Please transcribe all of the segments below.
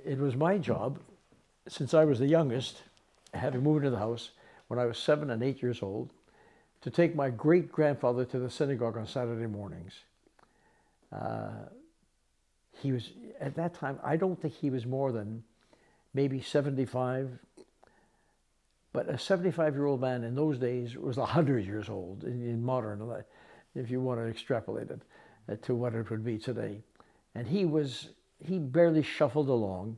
it was my job, since I was the youngest, having moved into the house when I was 7 and 8 years old, to take my great-grandfather to the synagogue on Saturday mornings. He was, at that time, I don't think he was more than maybe 75, but a 75-year-old man in those days was 100 years old in modern, if you want to extrapolate it to what it would be today. And he barely shuffled along,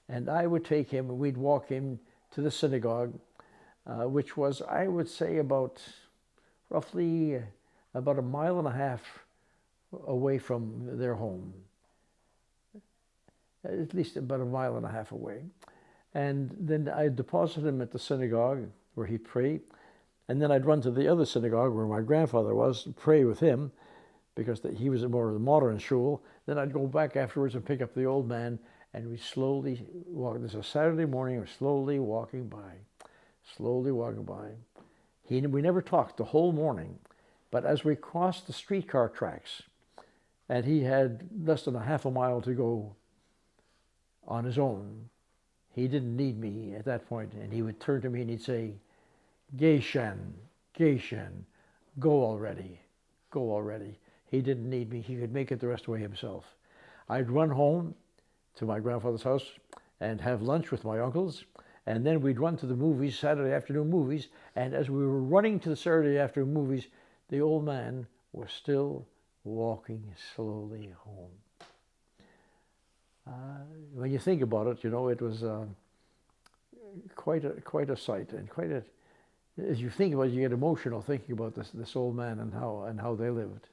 and I would take him and we'd walk him to the synagogue, which was, I would say, roughly about 1.5 miles away from their home. At least about 1.5 miles away. And then I'd deposit him at the synagogue where he'd pray. And then I'd run to the other synagogue where my grandfather was and pray with him, because he was more of the modern Shul. Then I'd go back afterwards and pick up the old man, and we slowly walk. This is a Saturday morning, we're slowly walking by. We never talked the whole morning, but as we crossed the streetcar tracks, and he had less than 1/2 mile to go on his own, he didn't need me at that point, and he would turn to me and he'd say, Geishan, go already. He didn't need me. He could make it the rest of the way himself. I'd run home to my grandfather's house and have lunch with my uncles, and then we'd run to the movies, Saturday afternoon movies, and as we were running to the Saturday afternoon movies, the old man was still walking slowly home. When you think about it, it was quite a sight, and as you think about it, you get emotional thinking about this old man and how they lived.